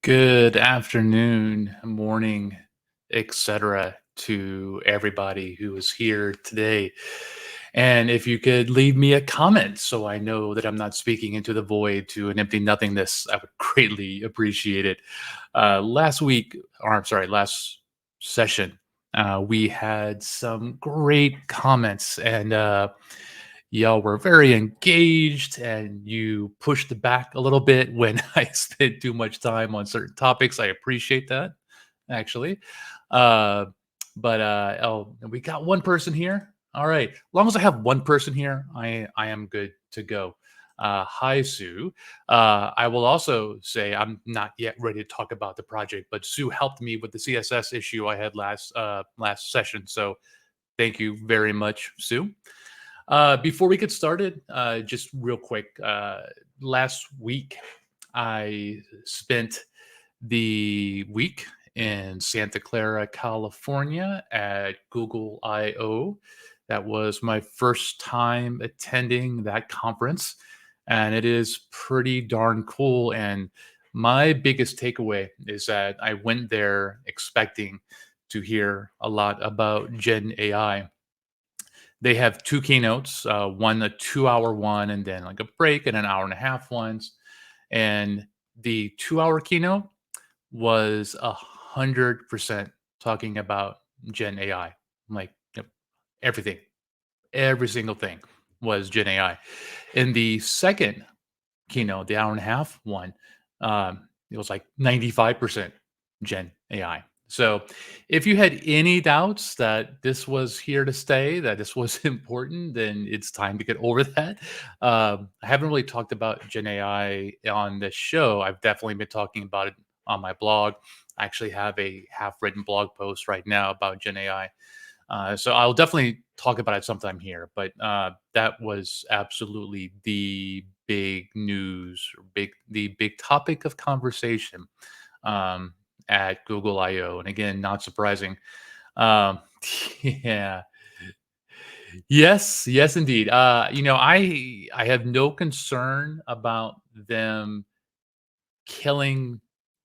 Good afternoon, morning, etc. to everybody who is here today. And if you could leave me a comment so I know that I'm not speaking into the void to an empty nothingness, I would greatly appreciate it. Last week, or I'm sorry, last session, we had some great comments and y'all were very engaged and you pushed it back a little bit when I spent too much time on certain topics. I appreciate that, actually. Uh, but we got one person here. All right. As long as I have one person here, I am good to go. Hi, Sue. I will also say I'm not yet ready to talk about the project, but Sue helped me with the CSS issue I had last session. So thank you very much, Sue. Before we get started, just real quick, last week I spent the week in Santa Clara, California at Google I/O. That was my first time attending that conference, and it is pretty darn cool. And my biggest takeaway is that I went there expecting to hear a lot about Gen AI. They have 2 keynotes, one a 2-hour one, and then, like, a break and an hour and a half ones, and the 2-hour keynote was 100% talking about Gen AI, like, yep, everything, every single thing was Gen AI. In the second keynote, the hour and a half one, it was like 95% Gen AI. So if you had any doubts that this was here to stay, that this was important, then it's time to get over that. I haven't really talked about Gen AI on this show. I've definitely been talking about it on my blog. I actually have a half written blog post right now about Gen AI. So I'll definitely talk about it sometime here, but that was absolutely the big news, or the big topic of conversation um, at Google I/O. And again, not surprising. Um, yeah, yes, indeed. I have no concern about them killing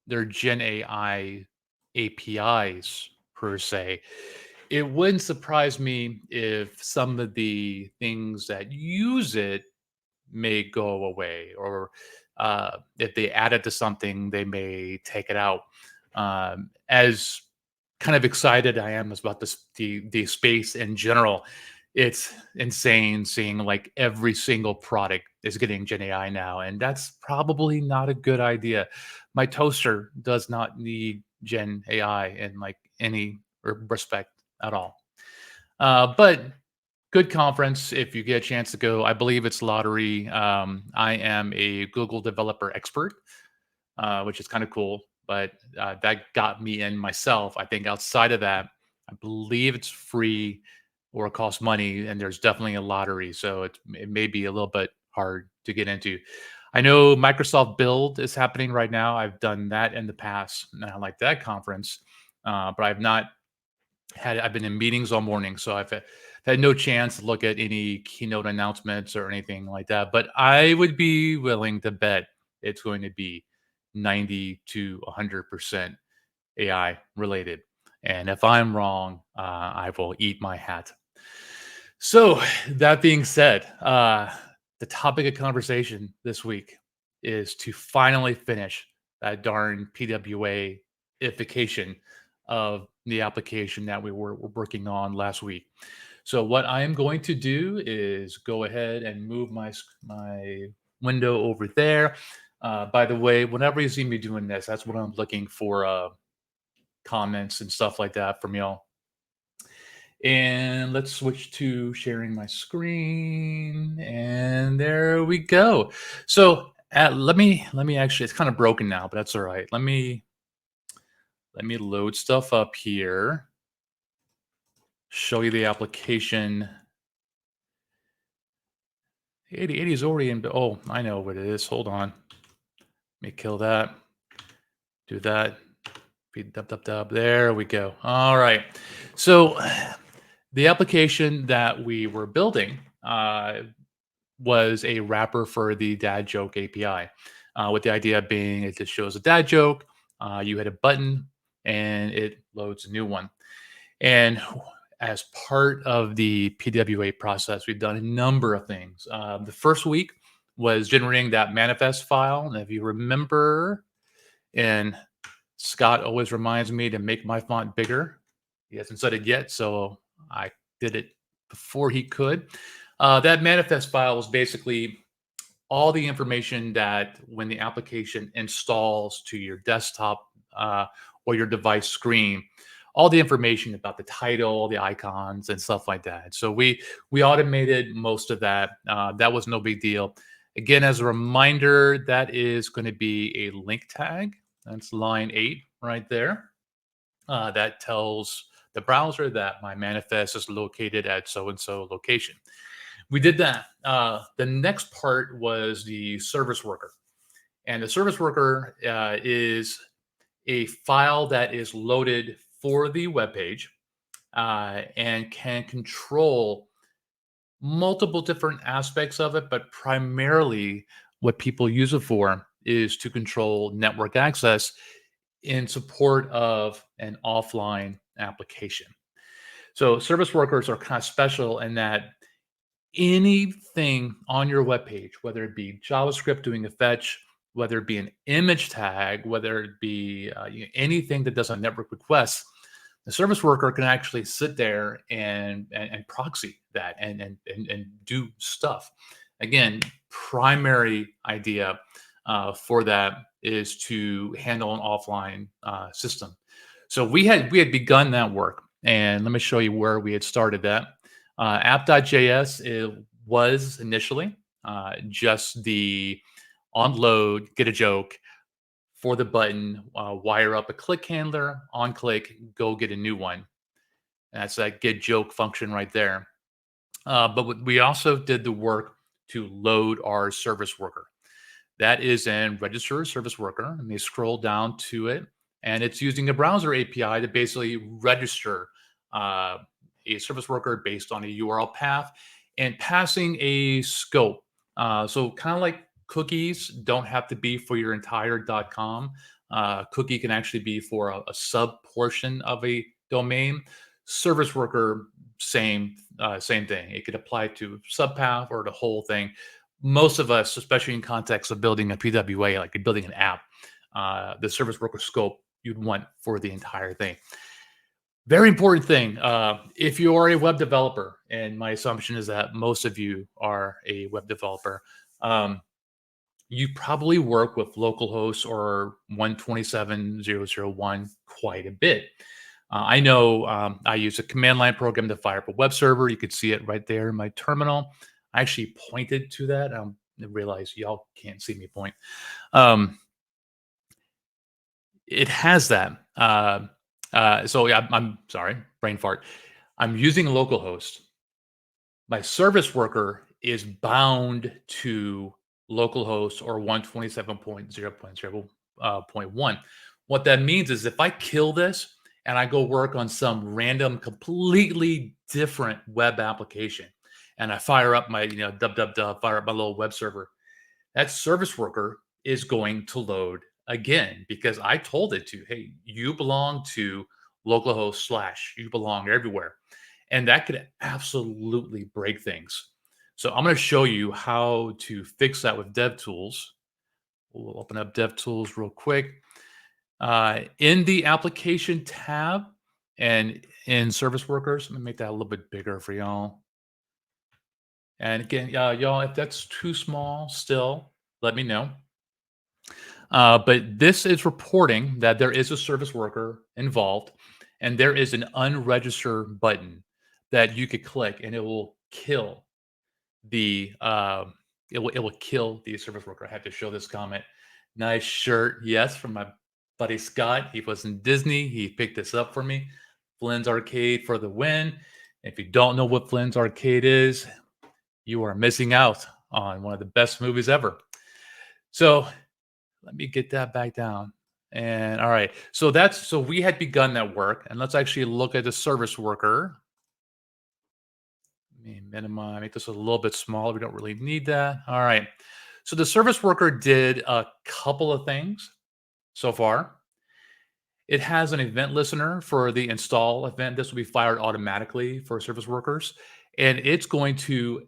their Gen AI APIs per se. It wouldn't surprise me if some of the things that use it may go away, or if they add it to something, they may take it out. As kind of excited I am about the space in general, it's insane seeing like every single product is getting Gen AI now, and that's probably not a good idea. My toaster does not need Gen AI in like any respect at all. But good conference if you get a chance to go. I believe it's lottery. I am a Google developer expert, which is kind of cool. But that got me in myself. I think outside of that, I believe it's free or it costs money, and there's definitely a lottery. So it may be a little bit hard to get into. I know Microsoft Build is happening right now. I've done that in the past, and I like that conference, but I've not I've been in meetings all morning, so I've had no chance to look at any keynote announcements or anything like that. But I would be willing to bet it's going to be 90 to 100% AI related. And if I'm wrong, I will eat my hat. So that being said, the topic of conversation this week is to finally finish that darn PWA ification of the application that we were working on last week. So what I am going to do is go ahead and move my window over there. By the way, whenever you see me doing this, that's what I'm looking for, comments and stuff like that from y'all. And let's switch to sharing my screen. And there we go. So let me actually, it's kind of broken now, but that's all right. Let me load stuff up here. Show you the application. 8080 is already in. Oh, I know what it is. Hold on. Let me kill that. Do that. Dub, dub, dub. There we go. All right. So the application that we were building was a wrapper for the dad joke API, with the idea being it just shows a dad joke. You hit a button and it loads a new one. And as part of the PWA process, we've done a number of things. The first week was generating that manifest file. And if you remember, and Scott always reminds me to make my font bigger. He hasn't said it yet, so I did it before he could. That manifest file was basically all the information that when the application installs to your desktop or your device screen, all the information about the title, the icons, and stuff like that. So we automated most of that. That was no big deal. Again, as a reminder, that is going to be a link tag. That's line 8 right there. That tells the browser that my manifest is located at so and so location. We did that. The next part was the service worker. And the service worker is a file that is loaded for the web page and can control multiple different aspects of it, but primarily what people use it for is to control network access in support of an offline application. So service workers are kind of special in that anything on your web page, whether it be JavaScript doing a fetch, whether it be an image tag, whether it be anything that does a network request, the service worker can actually sit there and proxy that and do stuff. Again, primary idea for that is to handle an offline system. So we had begun that work, and let me show you where we had started that. App.js it was initially just the on load, get a joke for the button, wire up a click handler, on click, go get a new one. That's that get joke function right there. But we also did the work to load our service worker. That is in register service worker, and they scroll down to it, and it's using a browser API to basically register uh, a service worker based on a URL path and passing a scope. So kind of like cookies don't have to be for your entire .com. Cookie can actually be for a sub portion of a domain. Service worker, same thing. It could apply to subpath or the whole thing. Most of us, especially in context of building a PWA, like you're building an app, the service worker scope you'd want for the entire thing. Very important thing. If you are a web developer, and my assumption is that most of you are a web developer, you probably work with localhost or 127.0.0.1 quite a bit. I know I use a command line program to fire up a web server. You could see it right there in my terminal. I actually pointed to that. I realize y'all can't see me point. It has that. So yeah, I'm sorry, brain fart. I'm using localhost. My service worker is bound to localhost or 127.0.0.1. What that means is if I kill this and I go work on some random, completely different web application, and I fire up my, fire up my little web server, that service worker is going to load again because I told it to, hey, you belong to localhost slash, you belong everywhere. And that could absolutely break things. So I'm going to show you how to fix that with DevTools. We'll open up DevTools real quick. In the application tab and in service workers, let me make that a little bit bigger for y'all. And again, y'all, if that's too small still, let me know. But this is reporting that there is a service worker involved and there is an unregister button that you could click and it will kill the it will kill the service worker. I have to show this comment. Nice shirt, yes, from my buddy Scott. He was in Disney. He picked this up for me. Flynn's Arcade for the win. If you don't know what Flynn's Arcade is, you are missing out on one of the best movies ever. So let me get that back down. And all right, so we had begun that work, and let's actually look at the service worker. Let me minimize, make this a little bit smaller. We don't really need that. All right. So the service worker did a couple of things so far. It has an event listener for the install event. This will be fired automatically for service workers, and it's going to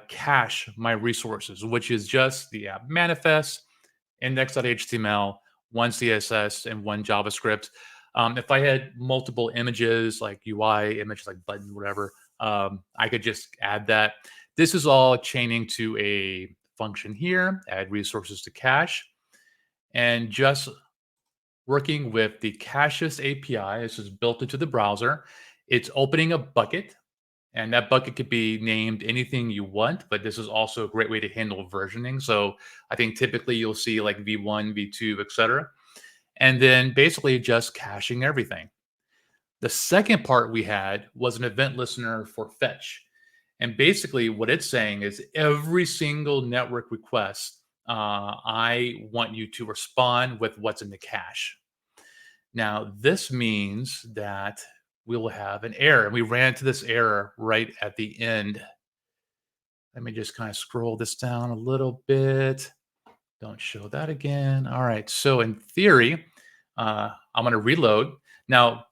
cache my resources, which is just the app manifest, index.html, one CSS, and one JavaScript. If I had multiple images like UI image, like button, whatever, I could just add that. This is all chaining to a function here, add resources to cache, and just working with the caches API. This is built into the browser. It's opening a bucket, and that bucket could be named anything you want, but this is also a great way to handle versioning. So I think typically you'll see like V1, V2, etc. And then basically just caching everything. The second part we had was an event listener for fetch. And basically what it's saying is every single network request, I want you to respond with what's in the cache. Now, this means that we will have an error. And we ran into this error right at the end. Let me just kind of scroll this down a little bit. Don't show that again. All right. So in theory, I'm going to reload. Now,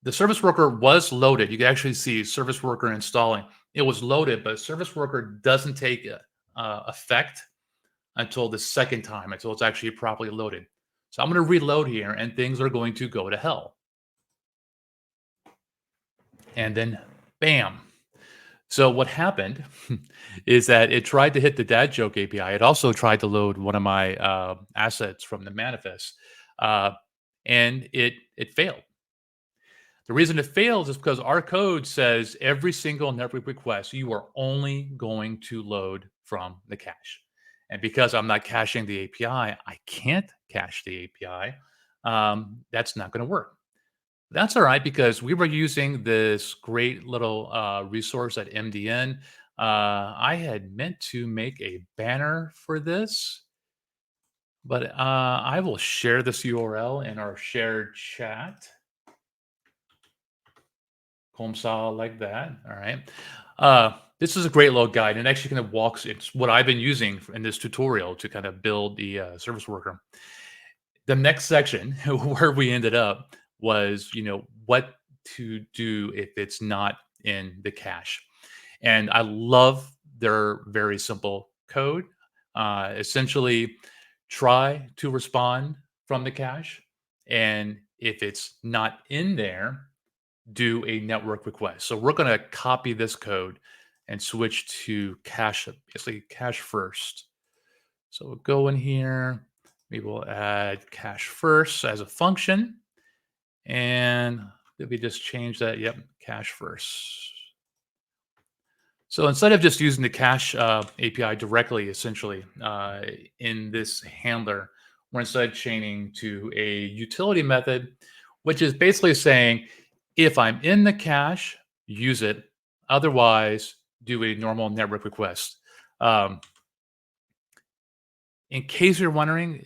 the service worker was loaded. You can actually see service worker installing. It was loaded, but service worker doesn't take effect until the second time, until it's actually properly loaded. So I'm going to reload here, and things are going to go to hell. And then, bam. So what happened is that it tried to hit the dad joke API. It also tried to load one of my assets from the manifest, uh, and it failed. The reason it fails is because our code says every single network request you are only going to load from the cache. And because I'm not caching the API, I can't cache the API. That's not going to work. That's all right because we were using this great little resource at MDN. I had meant to make a banner for this, but I will share this URL in our shared chat. Comsal like that. All right. This is a great little guide and actually kind of walks. It's what I've been using in this tutorial to kind of build the service worker. The next section where we ended up was, what to do if it's not in the cache. And I love their very simple code. Essentially, try to respond from the cache. And if it's not in there, do a network request. So we're going to copy this code and switch to cache, basically cache first. So we'll go in here. We will add cache first as a function. And did we just change that? Yep, cache first. So instead of just using the cache API directly, essentially, in this handler, we're instead chaining to a utility method, which is basically saying, if I'm in the cache, use it. Otherwise, do a normal network request. In case you're wondering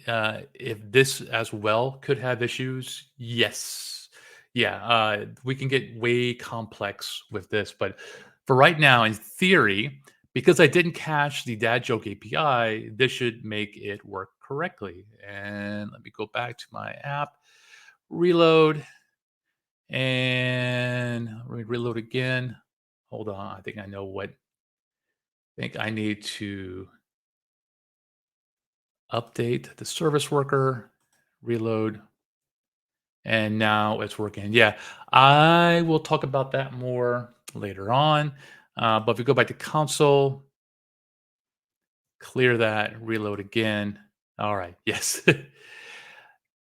if this as well could have issues, yes. Yeah, we can get way complex with this. But for right now, in theory, because I didn't cache the dad joke API, this should make it work correctly. And let me go back to my app, reload. And reload again. Hold on. I think I know what. I think I need to update the service worker, reload, and now it's working. Yeah, I will talk about that more later on. But if we go back to console, clear that, reload again. All right. Yes.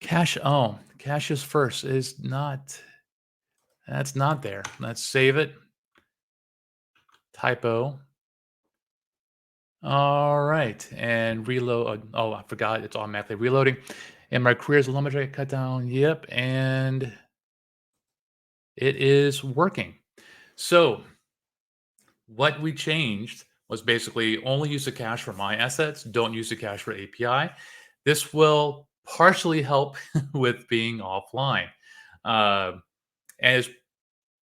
Cache. Oh, cache is first. Is not. That's not there. Let's save it. Typo. All right, and reload. Oh, I forgot it's automatically reloading. And my career's limit cut down. Yep, and it is working. So what we changed was basically only use the cache for my assets. Don't use the cache for API. This will partially help with being offline, and it's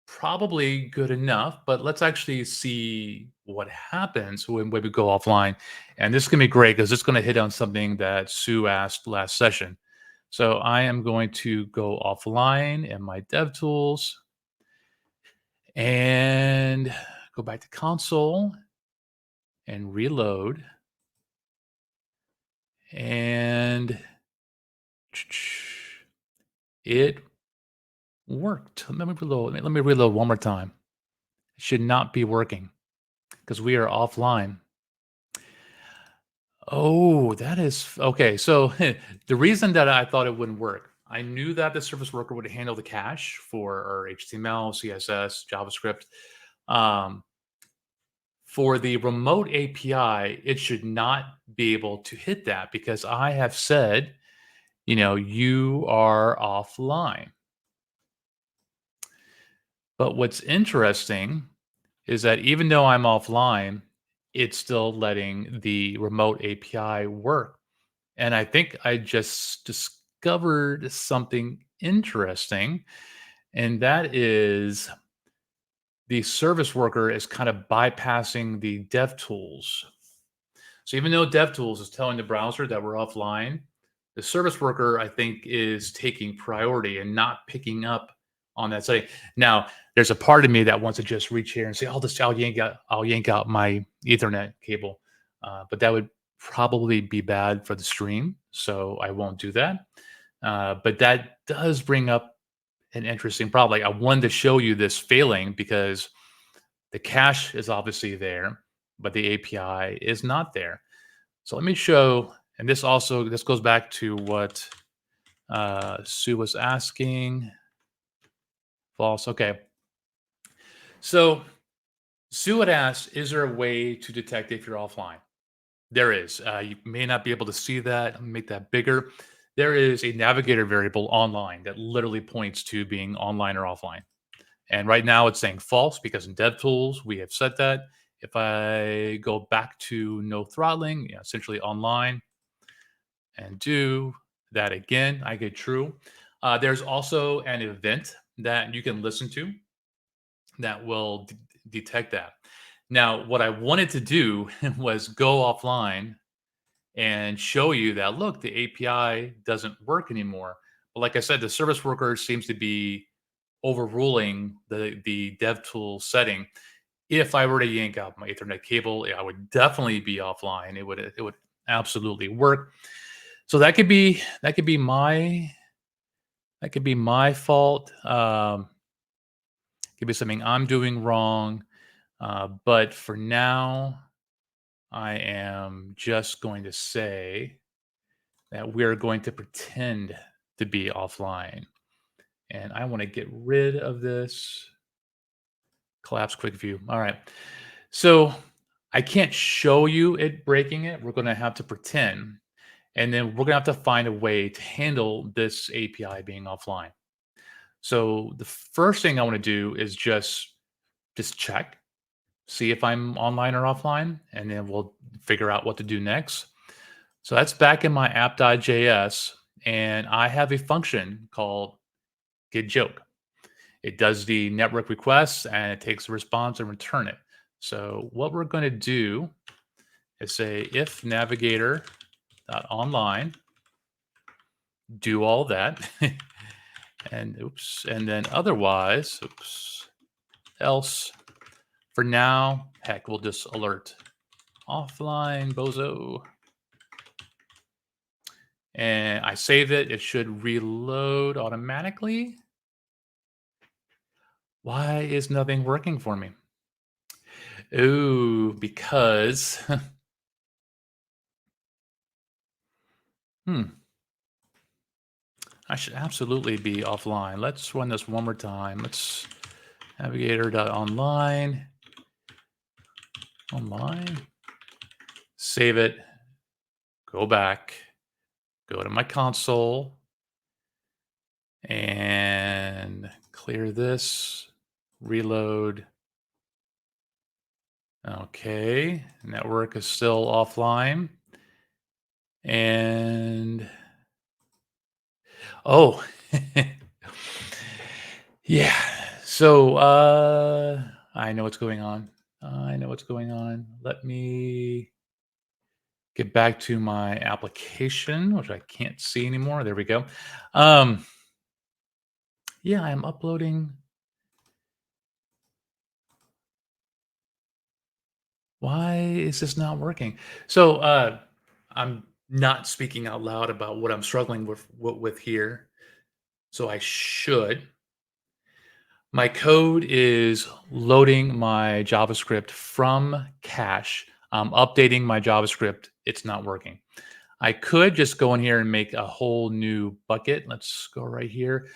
probably good enough, but let's actually see what happens when we go offline. And this is going to be great because it's going to hit on something that Sue asked last session. So I am going to go offline in my DevTools and go back to console and reload. And it worked. Let me reload. Let me reload one more time. It should not be working because we are offline. Oh, that is okay. So the reason that I thought it wouldn't work, I knew that the service worker would handle the cache for our HTML, CSS, JavaScript. Um, for the remote API, it should not be able to hit that because I have said, you are offline. But what's interesting is that even though I'm offline, it's still letting the remote API work. And I think I just discovered something interesting, and that is the service worker is kind of bypassing the DevTools. So even though DevTools is telling the browser that we're offline, the service worker, I think, is taking priority and not picking up on that setting. Now, there's a part of me that wants to just reach here and say, I'll yank out my Ethernet cable," but that would probably be bad for the stream, so I won't do that. But that does bring up an interesting problem. Like, I wanted to show you this failing because the cache is obviously there, but the API is not there. So let me show, and this goes back to what Sue was asking. False. Okay. So Sue had asked, is there a way to detect if you're offline? There is. You may not be able to see that. I'll make that bigger. There is a navigator variable online that literally points to being online or offline. And right now it's saying false because in DevTools we have set that. If I go back to no throttling, essentially online, and do that again, I get true. There's also an event that you can listen to that will detect that. Now, what I wanted to do was go offline and show you that, look, the API doesn't work anymore. But like I said, the service worker seems to be overruling the DevTools setting. If I were to yank out my Ethernet cable, I would definitely be offline. It would absolutely work. So that could be my fault. Could be something I'm doing wrong. But for now, I am just going to say that we're going to pretend to be offline. And I want to get rid of this collapse quick view. All right. So I can't show you it breaking it. We're going to have to pretend. And then we're going to have to find a way to handle this API being offline. So the first thing I want to do is just check, see if I'm online or offline, and then we'll figure out what to do next. So that's back in my app.js, and I have a function called getJoke. It does the network requests and it takes the response and return it. So what we're going to do is say if navigator.online, do all that, and then otherwise, else. For now, heck, we'll just alert offline bozo. And I save it. It should reload automatically. Why is nothing working for me? Ooh, because I should absolutely be offline. Let's run this one more time. Let's navigator.online. Online. Save it. Go back. Go to my console. And clear this. Reload. Okay. Network is still offline. And oh, yeah. So I know what's going on. I know what's going on. Let me get back to my application, which I can't see anymore. There we go. Um, yeah, I'm uploading. Why is this not working? So I'm not speaking out loud about what I'm struggling with here. So I should. My code is loading my JavaScript from cache. I'm updating my JavaScript. It's not working. I could just go in here and make a whole new bucket. Let's go right here.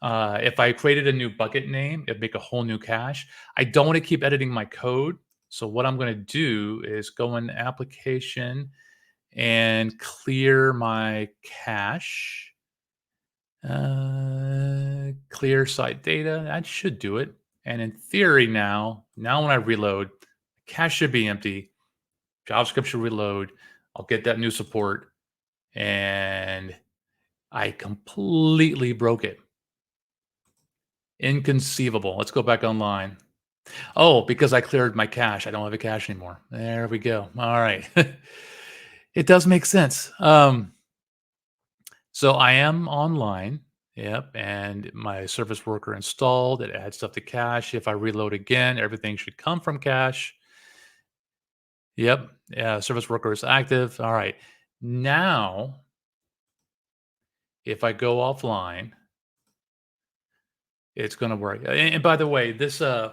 If I created a new bucket name, it'd make a whole new cache. I don't want to keep editing my code. So what I'm going to do is go in application and clear my cache. Clear site data. That should do it. And in theory now when I reload, cache should be empty. JavaScript should reload. I'll get that new support. And I completely broke it. Inconceivable. Let's go back online. Oh, because I cleared my cache. I don't have a cache anymore. There we go. All right. It does make sense. So I am online. Yep. And my service worker installed. It adds stuff to cache. If I reload again, everything should come from cache. Yep. Yeah. Service worker is active. All right. Now, if I go offline, it's going to work. And by the way, this kind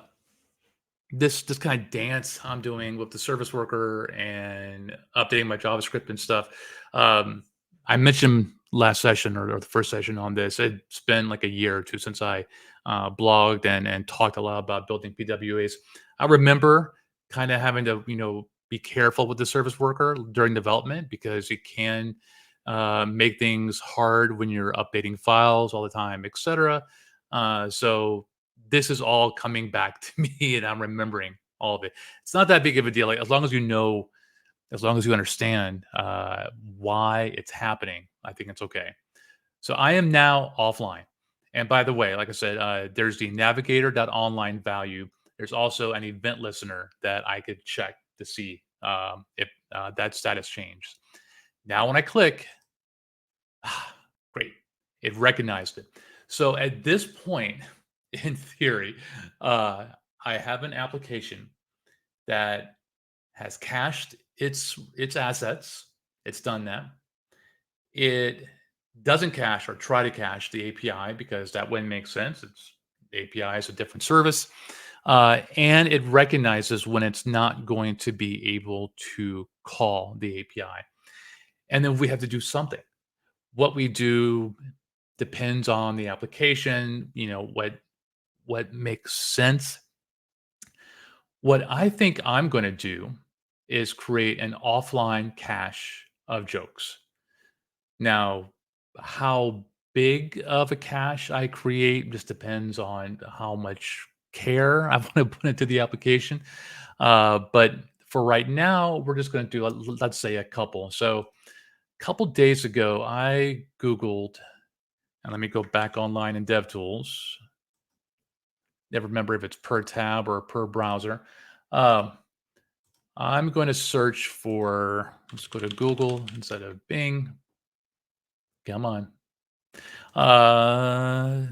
of dance I'm doing with the service worker and updating my JavaScript and stuff. I mentioned last session or the first session on this. It's been like a year or two since I blogged and talked a lot about building PWAs. I remember kind of having to be careful with the service worker during development because it can make things hard when you're updating files all the time, etc. So this is all coming back to me and I'm remembering all of it. It's not that big of a deal. Like as long as you know, as long as you understand why it's happening, I think it's okay. So I am now offline. And by the way, like I said, there's the navigator.online value. There's also an event listener that I could check to see if that status changed. Now, when I click, great, it recognized it. So at this point, in theory, I have an application that has cached its assets. It's done that. It doesn't cache or try to cache the API because that wouldn't make sense. It's the API is a different service, and it recognizes when it's not going to be able to call the API, and then we have to do something. What we do depends on the application. What makes sense. What I think I'm going to do is create an offline cache of jokes. Now, how big of a cache I create just depends on how much care I want to put into the application. But for right now, we're just going to do, let's say, a couple. So, a couple days ago, I Googled, and let me go back online in DevTools. Never remember if it's per tab or per browser. Um, I'm going to search for, let's go to Google instead of Bing. Come on. Uh,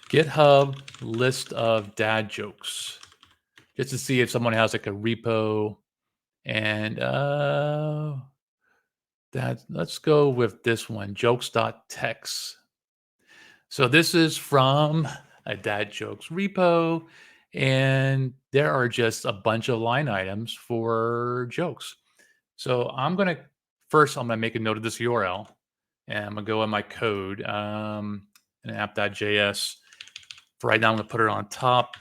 GitHub list of dad jokes, just to see if someone has like a repo. And that let's go with this one, jokes.text. So this is from a dad jokes repo, and there are just a bunch of line items for jokes. So I'm gonna make a note of this URL, and I'm gonna go in my code, in app.js. For right now, I'm gonna put it on top.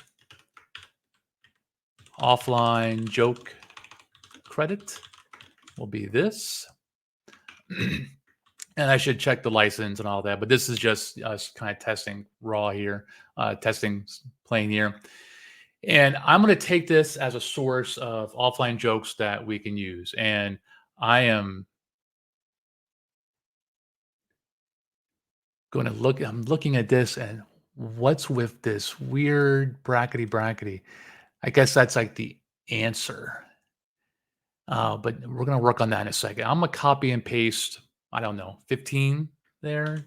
Offline joke credit will be this. And I should check the license and all that, but this is just us kind of testing raw here, testing plain here. And I'm going to take this as a source of offline jokes that we can use. And I am going to I'm looking at this and what's with this weird brackety brackety? I guess that's like the answer. But we're going to work on that in a second. I'm going to copy and paste, I don't know, 15 there.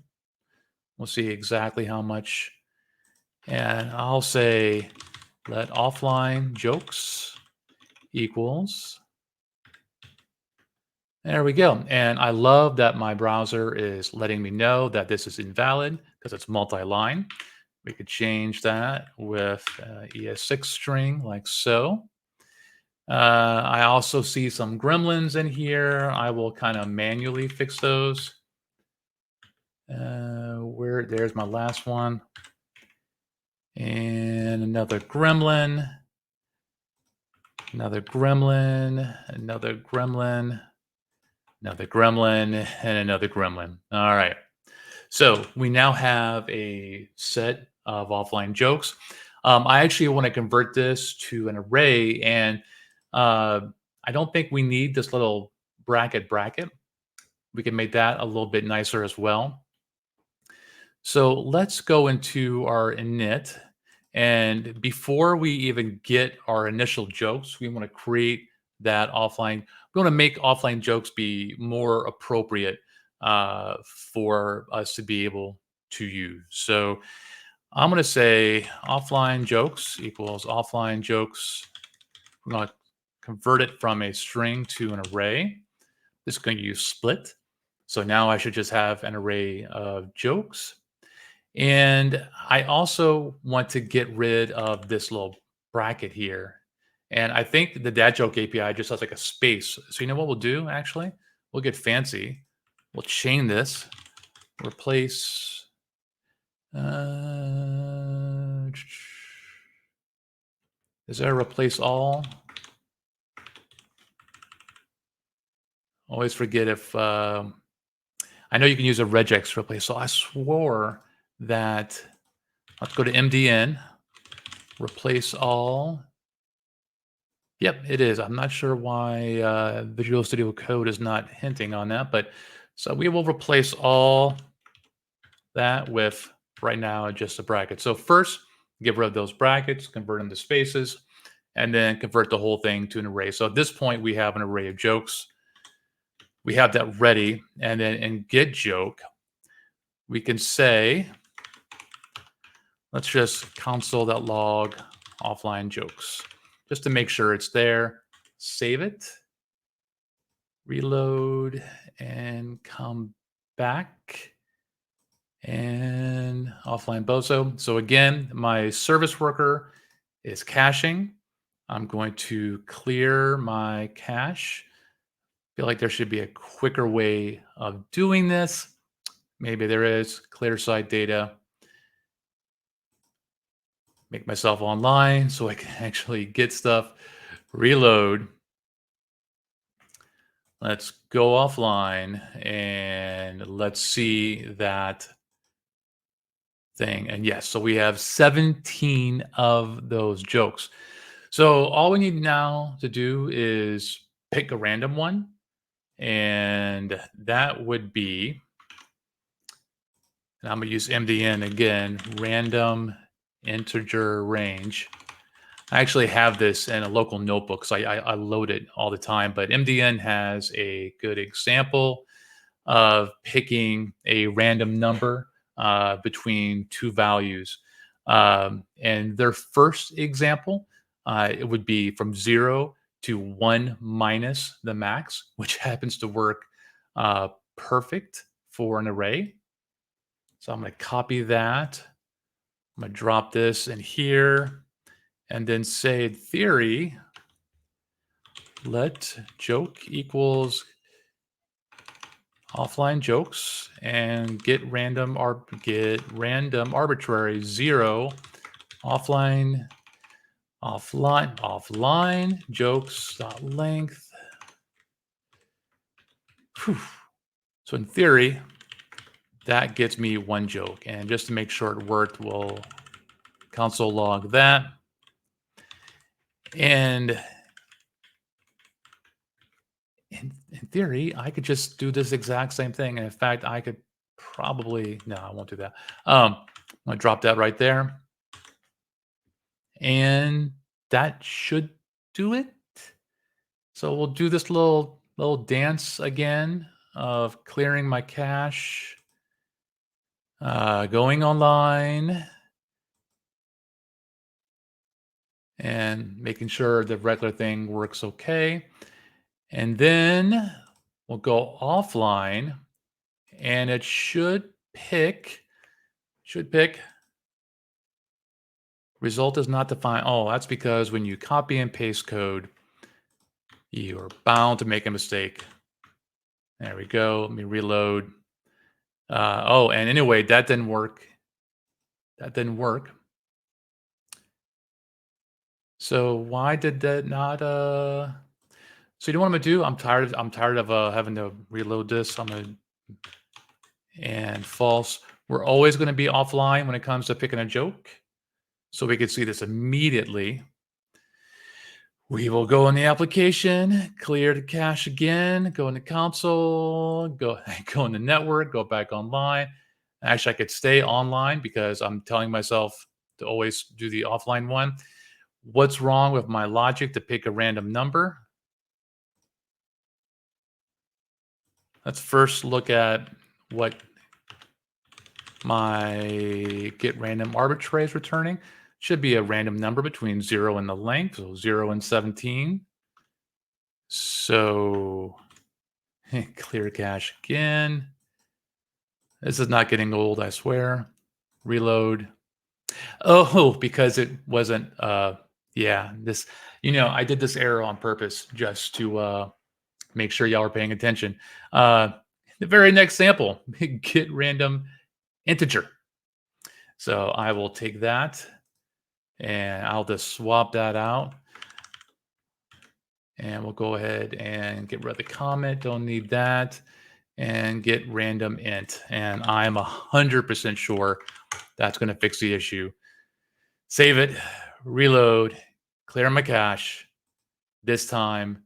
We'll see exactly how much. And I'll say let offline jokes equals. There we go. And I love that my browser is letting me know that this is invalid because it's multi-line. We could change that with ES6 string like so. I also see some gremlins in here. I will kind of manually fix those. There's my last one. And another gremlin. Another gremlin. Another gremlin. Another gremlin. And another gremlin. All right. So we now have a set of offline jokes. I actually want to convert this to an array, and I don't think we need this little bracket. We can make that a little bit nicer as well. So let's go into our init. And before we even get our initial jokes, we want to create that offline. We want to make offline jokes be more appropriate for us to be able to use. So I'm going to say offline jokes equals offline jokes. We're going to convert it from a string to an array. This is going to use split. So now I should just have an array of jokes. And I also want to get rid of this little bracket here. And I think the dad joke API just has like a space. So you know what we'll do actually? We'll get fancy. We'll chain this, replace. Is there a replace all? Always forget if I know you can use a regex to replace. So I swore that let's go to MDN, replace all. Yep, it is. I'm not sure why Visual Studio Code is not hinting on that, but so we will replace all that with right now just a bracket. So first, get rid of those brackets, convert them to spaces, and then convert the whole thing to an array. So at this point, we have an array of jokes. We have that ready, and then in get joke, we can say, let's just console.log offline jokes, just to make sure it's there. Save it, reload, and come back. And offline bozo. So again, my service worker is caching. I'm going to clear my cache. Feel like there should be a quicker way of doing this. Maybe there is. Clear site data. Make myself online so I can actually get stuff. Reload. Let's go offline and let's see that thing. And yes, so we have 17 of those jokes. So all we need now to do is pick a random one. And that would be, and I'm going to use MDN again, random integer range. I actually have this in a local notebook, so I load it all the time. But MDN has a good example of picking a random number between two values. And their first example, it would be from 0 to 1 minus the max, which happens to work perfect for an array. So I'm going to copy that. I'm going to drop this in here and then say in theory, let joke equals offline jokes and get random arbitrary 0 offline jokes dot length. Whew. So in theory, that gets me one joke. And just to make sure it worked, we'll console log that. And in theory, I could just do this exact same thing. And in fact, I could probably, no, I won't do that. I'm going to drop that right there. And that should do it. So we'll do this little dance again of clearing my cache, going online, and making sure the regular thing works okay. And then we'll go offline, and it should pick result is not defined. Oh, that's because when you copy and paste code, you are bound to make a mistake. There we go. Let me reload. Oh, and anyway, that didn't work. That didn't work. So why did that not? So you know what I'm gonna do? I'm tired of having to reload this. I'm gonna and false. We're always going to be offline when it comes to picking a joke. So we can see this immediately. We will go in the application, clear the cache again, go in the console, go go in the network, go back online. Actually, I could stay online because I'm telling myself to always do the offline one. What's wrong with my logic to pick a random number? Let's first look at what my get random arbitrary is returning. Should be a random number between 0 and the length, so 0 and 17. So clear cache again. This is not getting old, I swear. Reload. Oh, because it wasn't yeah, this I did this error on purpose just to make sure y'all are paying attention. The very next sample, get random integer. So I will take that and I'll just swap that out. And we'll go ahead and get rid of the comment. Don't need that. And get random int. And I'm 100% sure that's going to fix the issue. Save it, reload, clear my cache. This time,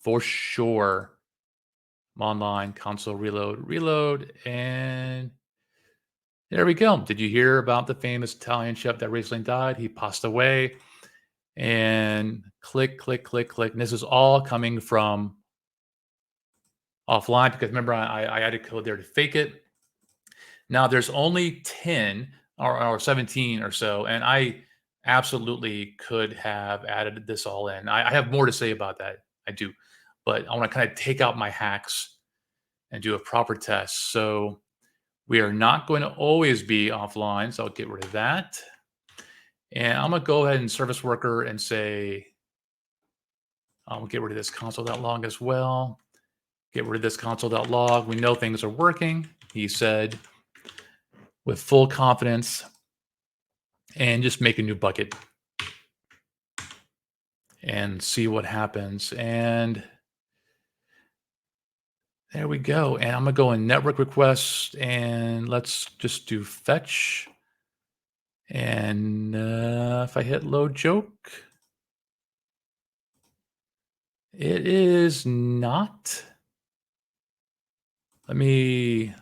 for sure, I'm online, console reload, and there we go. Did you hear about the famous Italian chef that recently died? He passed away. And click, click, click, click. And this is all coming from offline because remember, I added code there to fake it. Now there's only 10 or 17 or so, and I absolutely could have added this all in. I have more to say about that. I do, but I want to kind of take out my hacks and do a proper test. So we are not going to always be offline. So I'll get rid of that. And I'm going to go ahead and service worker and say, I'll get rid of this console.log as well. Get rid of this console.log. We know things are working, he said, with full confidence. And just make a new bucket and see what happens. And there we go. And I'm going to go in network requests and let's just do fetch. And if I hit load joke, it is not. Let me.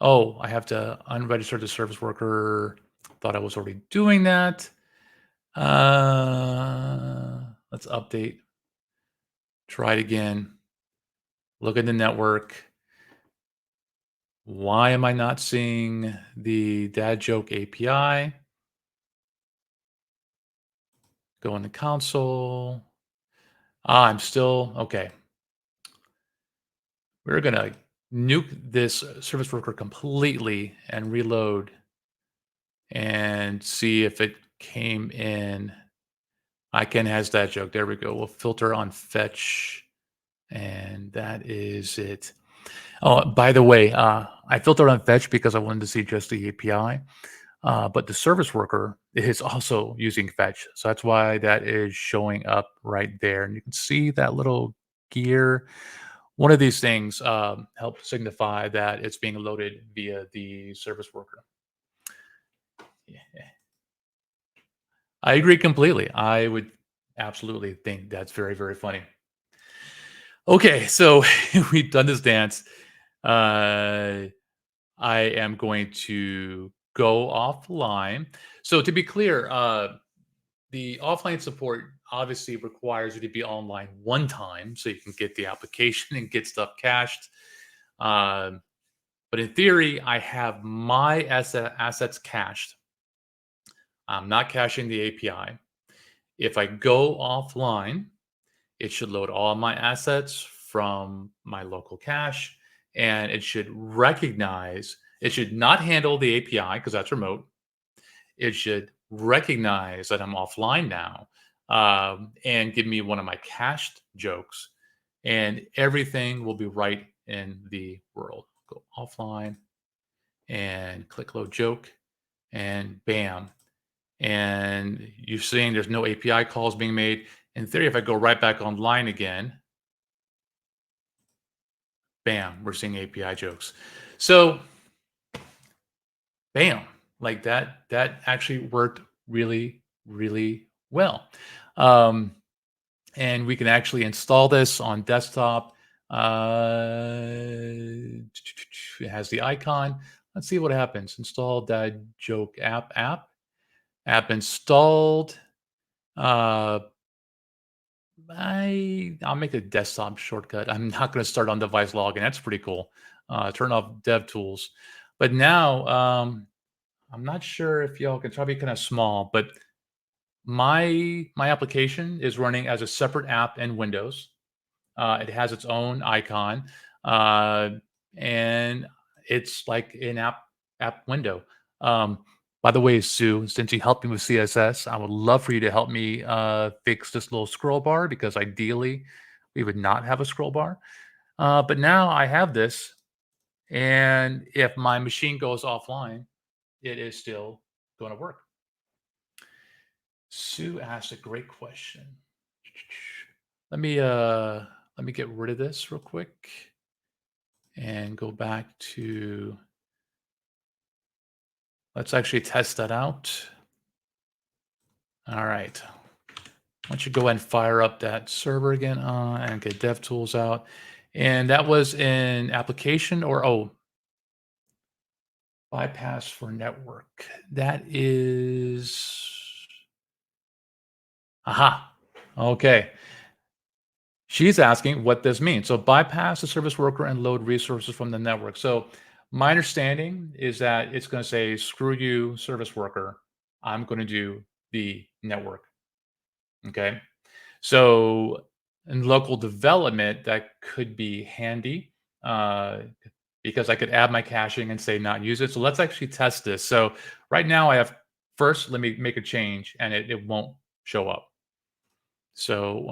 Oh, I have to unregister the service worker. Thought I was already doing that. Let's update. Try it again. Look at the network. Why am I not seeing the dad joke API? Go in the console. I'm still okay. We're gonna nuke this service worker completely and reload and see if it came in. ICANN has that joke. There we go. We'll filter on fetch, and that is it. Oh, by the way, I filtered on fetch because I wanted to see just the API, but the service worker is also using fetch. So that's why that is showing up right there. And you can see that little gear. One of these things help signify that it's being loaded via the service worker. Yeah. I agree completely. I would absolutely think that's very, very funny. Okay, so we've done this dance. I am going to go offline. So to be clear, the offline support obviously requires you to be online one time so you can get the application and get stuff cached. Um, but in theory, I have my assets cached. I'm not caching the API. If I go offline, it should load all my assets from my local cache, and it should recognize, it should not handle the API because that's remote. It should recognize that I'm offline now, and give me one of my cached jokes, and everything will be right in the world. Go offline and click load joke, and bam. And you're seeing there's no API calls being made. In theory, if I go right back online again, bam, we're seeing API jokes. So bam, like that actually worked really, really well. Um, and we can actually install this on desktop. It has the icon. Let's see what happens. Install that joke app installed. Uh, I'll make a desktop shortcut. I'm not going to start on device login. That's pretty cool. Turn off dev tools. But now, I'm not sure if y'all can, probably kind of small, but my application is running as a separate app in Windows. It has its own icon, uh, and it's like an app window. Um, by the way, Sue, since you helped me with CSS, I would love for you to help me fix this little scroll bar because ideally we would not have a scroll bar. But now I have this, and if my machine goes offline, it is still going to work. Sue asked a great question. Let me let me get rid of this real quick and go back to, let's actually test that out. All right. Why don't you go ahead and fire up that server again and get DevTools out. And that was in application or, oh, bypass for network. That is, aha. Okay. She's asking what this means. So bypass the service worker and load resources from the network. So my understanding is that it's going to say, screw you, service worker. I'm going to do the network. Okay. So in local development, that could be handy uh, because I could add my caching and say not use it. So let's actually test this. So right now I have, first, let me make a change and it won't show up. So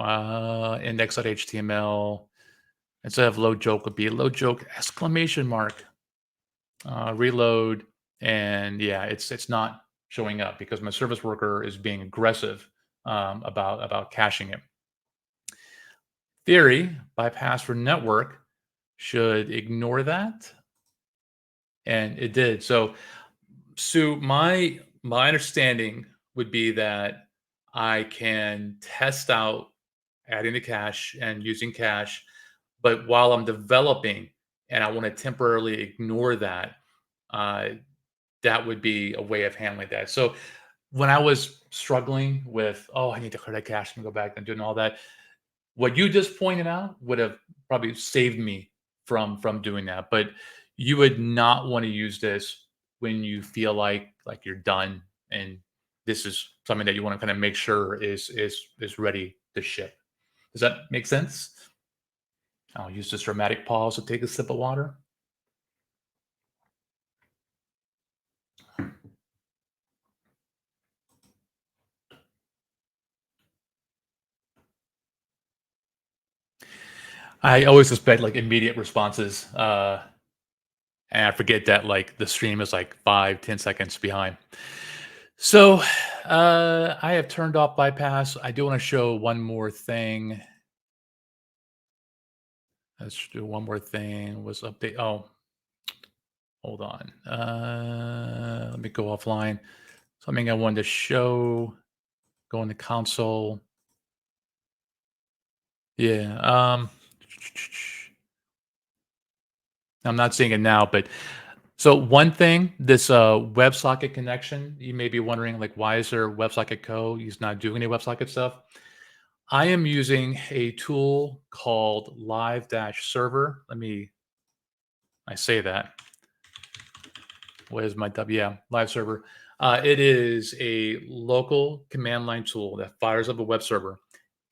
index.html, instead of load joke would be load joke exclamation mark, reload. And yeah, it's not showing up because my service worker is being aggressive about caching it. Theory, bypass for network should ignore that. And it did. So Sue, my understanding would be that I can test out adding the cache and using cache, but while I'm developing and I want to temporarily ignore that, uh, that would be a way of handling that. So when I was struggling with, oh, I need to clear that cache and go back and doing all that, what you just pointed out would have probably saved me from doing that. But you would not want to use this when you feel like you're done and this is something that you want to kind of make sure is ready to ship. Does that make sense? I'll use this dramatic pause to take a sip of water. I always expect like immediate responses, and I forget that like the stream is like 5-10 seconds behind. So I have turned off bypass. I do want to show one more thing. Let's do one more thing. Was update. Oh, hold on. Let me go offline. Something I wanted to show. Go into console. Yeah. I'm not seeing it now, but so one thing, this WebSocket connection, you may be wondering, like, why is there WebSocket code? He's not doing any WebSocket stuff. I am using a tool called Live Dash Server. I say that. What is my W? Yeah, live server. It is a local command line tool that fires up a web server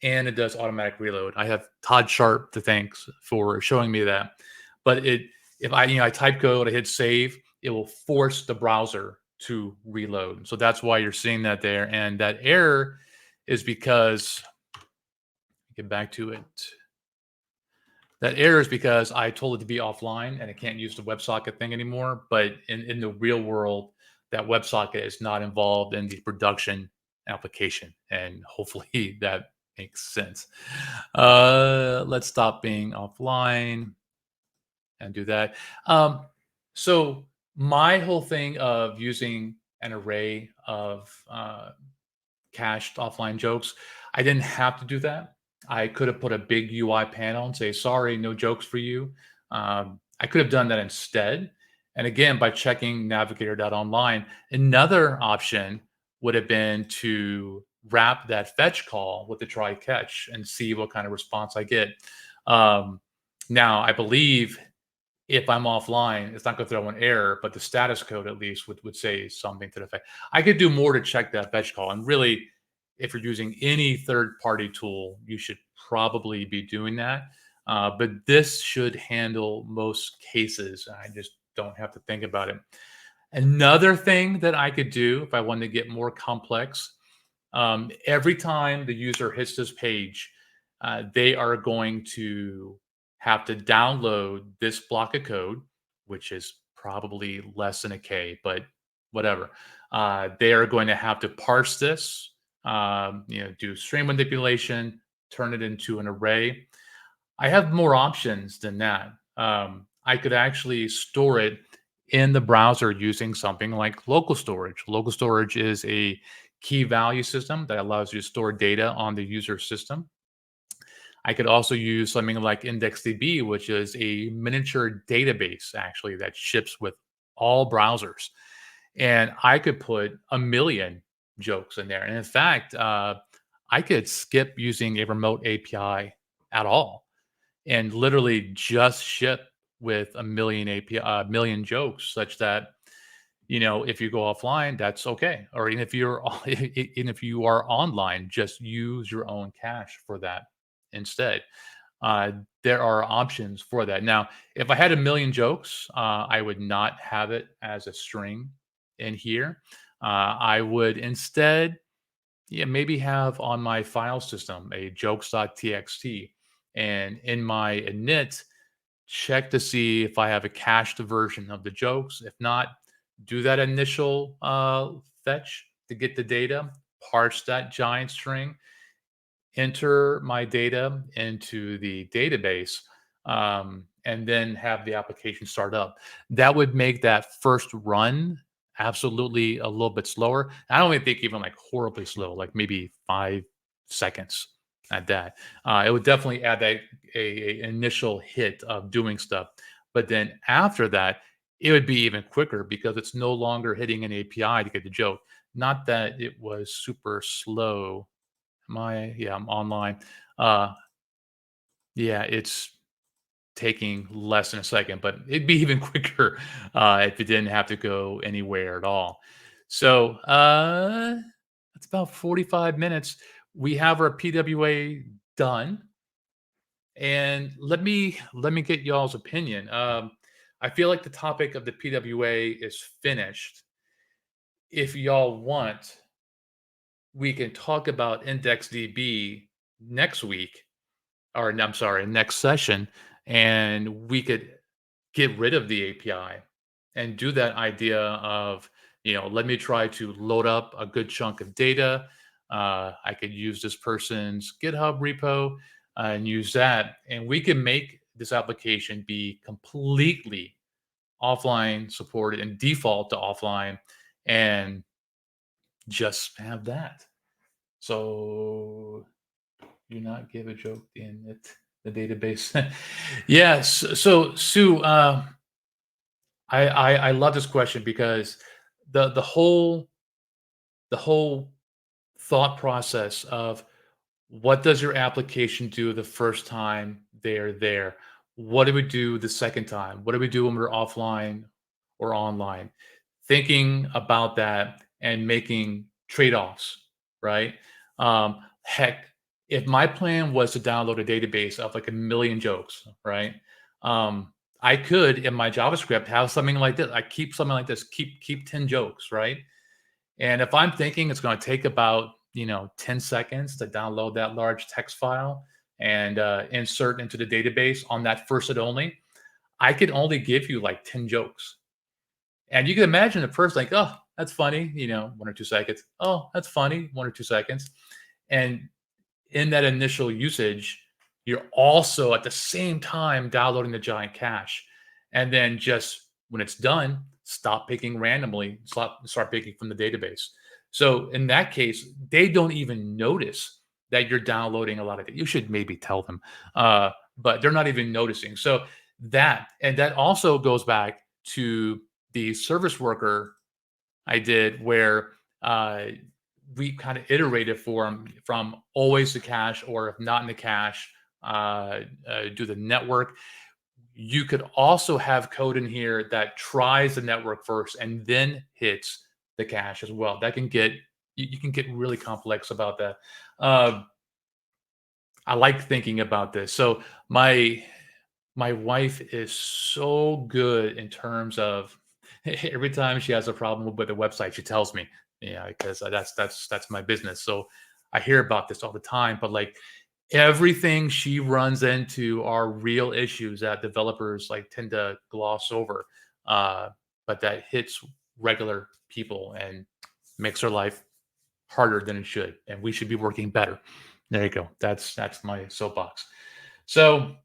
and it does automatic reload. I have Todd Sharp to thanks for showing me that. But if I type code, I hit save, it will force the browser to reload. So that's why you're seeing that there. And that error is because, get back to it. That error is because I told it to be offline and it can't use the WebSocket thing anymore. But in the real world, that WebSocket is not involved in the production application. And hopefully that makes sense. Let's stop being offline and do that. So my whole thing of using an array of cached offline jokes. I didn't have to do that. I could have put a big UI panel and say, sorry, no jokes for you. I could have done that instead. And again, by checking navigator.online, another option would have been to wrap that fetch call with the try catch and see what kind of response I get. Um, Now, I believe if I'm offline, it's not going to throw an error, but the status code at least would say something to the effect. I could do more to check that fetch call. And really, if you're using any third party tool, you should probably be doing that. But this should handle most cases. I just don't have to think about it. Another thing that I could do if I wanted to get more complex, every time the user hits this page, they are going to have to download this block of code, which is probably less than a K, but whatever. They are going to have to parse this, do string manipulation, turn it into an array. I have more options than that. I could actually store it in the browser using something like local storage. Local storage is a key value system that allows you to store data on the user system. I could also use something like IndexedDB, which is a miniature database actually that ships with all browsers. And I could put a million jokes in there. And in fact, I could skip using a remote API at all and literally just ship with a million API, a million jokes, such that if you go offline, that's okay. Or even if even if you are online, just use your own cache for that instead. Uh, there are options for that. Now, if I had a million jokes, I would not have it as a string in here. I would instead, yeah, maybe have on my file system a jokes.txt, and in my init, check to see if I have a cached version of the jokes. If not, do that initial fetch to get the data, parse that giant string, enter my data into the database, and then have the application start up. That would make that first run absolutely a little bit slower. I don't even think even like horribly slow, like maybe 5 seconds at that. It would definitely add that initial hit of doing stuff, but then after that, it would be even quicker because it's no longer hitting an API to get the joke. Not that it was super slow. Yeah, I'm online. Uh, yeah, it's taking less than a second, but it'd be even quicker if it didn't have to go anywhere at all. So it's about 45 minutes. We have our PWA done, and let me get y'all's opinion. I feel like the topic of the PWA is finished. If y'all want, we can talk about IndexedDB next week or I'm sorry, next session, and we could get rid of the API and do that idea of, let me try to load up a good chunk of data. I could use this person's GitHub repo and use that, and we can make this application be completely offline supported and default to offline, and just have that. So do not give a joke in the database. Yes. So Sue, I love this question because the whole thought process of What does your application do the first time they're there? What do we do the second time? What do we do when we're offline or online? Thinking about that and making trade-offs, right? Heck, if my plan was to download a database of like a million jokes, right? I could in my JavaScript have something like this. I keep something like this, keep 10 jokes, right? And if I'm thinking it's going to take about 10 seconds to download that large text file and insert into the database on that first and only, I could only give you like 10 jokes. And you can imagine at first, like, oh, that's funny, 1 or 2 seconds. Oh, that's funny, 1 or 2 seconds. And in that initial usage, you're also at the same time downloading the giant cache. And then just when it's done, stop picking randomly, start picking from the database. So in that case, they don't even notice that you're downloading a lot of it. You should maybe tell them, but they're not even noticing. So that also goes back to the service worker I did where uh, we kind of iterated for them from always the cache, or if not in the cache, do the network. You could also have code in here that tries the network first and then hits the cache as well. That can get you can get really complex about that. Uh, I like thinking about this. So my wife is so good in terms of every time she has a problem with the website, she tells me, yeah, because that's my business. So I hear about this all the time, but like everything she runs into are real issues that developers like tend to gloss over. Uh, but that hits regular people and makes their life harder than it should. And we should be working better. There you go. That's my soapbox. So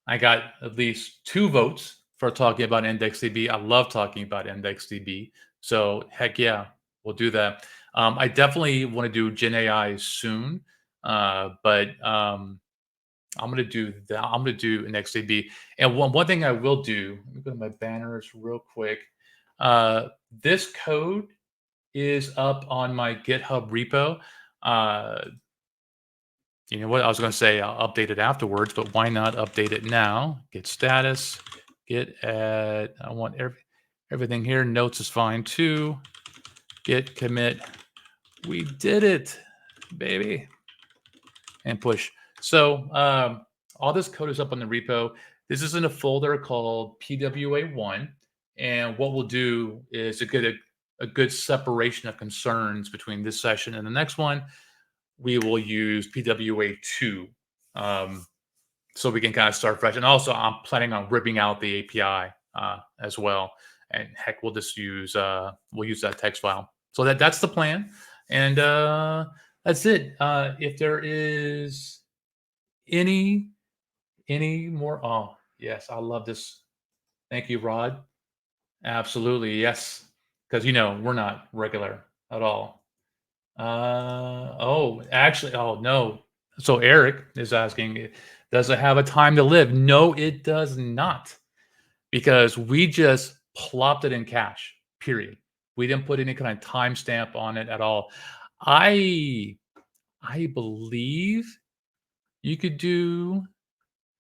I got at least 2 votes for talking about IndexedDB. I love talking about IndexedDB. So heck yeah, we'll do that. I definitely want to do Gen AI soon, but I'm gonna do that. I'm gonna do IndexedDB. And one thing I will do. Let me go to my banners real quick. Uh, this code is up on my GitHub repo. Uh, you know what? I was going to say I'll update it afterwards, but why not update it now? Git status, git add. I want everything here. Notes is fine too. Git commit. We did it, baby. And push. So all this code is up on the repo. This is in a folder called PWA1. And what we'll do is to get a good separation of concerns between this session and the next one, we will use PWA2. Um, so we can kind of start fresh. And also, I'm planning on ripping out the API as well. And heck, we'll use that text file. So that's the plan, and that's it. If there is any more, oh yes, I love this. Thank you, Rod. Absolutely, yes, because we're not regular at all. Oh, actually, oh no. So Eric is asking, does it have a time to live? No, it does not, because we just plopped it in cache. Period. We didn't put any kind of timestamp on it at all. I I believe you could do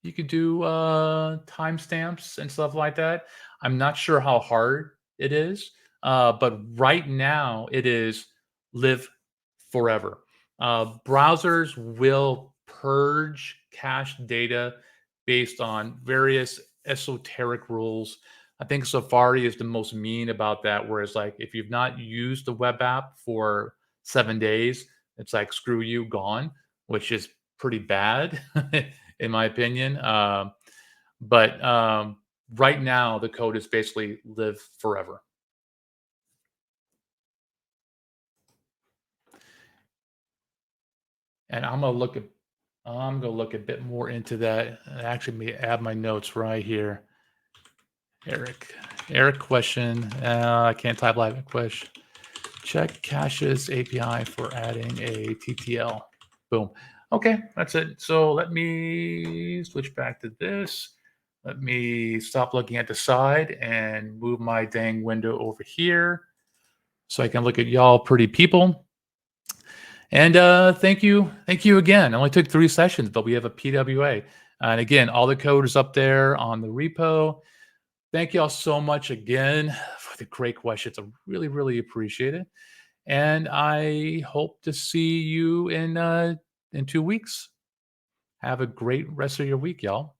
timestamps and stuff like that. I'm not sure how hard it is, but right now it is live forever. Browsers will purge cache data based on various esoteric rules. I think Safari is the most mean about that, whereas like if you've not used the web app for 7 days, it's like screw you, gone, which is pretty bad in my opinion. But right now, the code is basically live forever. And I'm gonna look a bit more into that. Actually, may add my notes right here. Eric question. I can't type live question. Check caches API for adding a TTL. Boom. Okay, that's it. So let me switch back to this. Let me stop looking at the side and move my dang window over here so I can look at y'all pretty people. And thank you again. It only took 3 sessions, but we have a PWA. And again, all the code is up there on the repo. Thank you all so much again for the great questions. I really, really appreciate it. And I hope to see you in 2 weeks. Have a great rest of your week, y'all.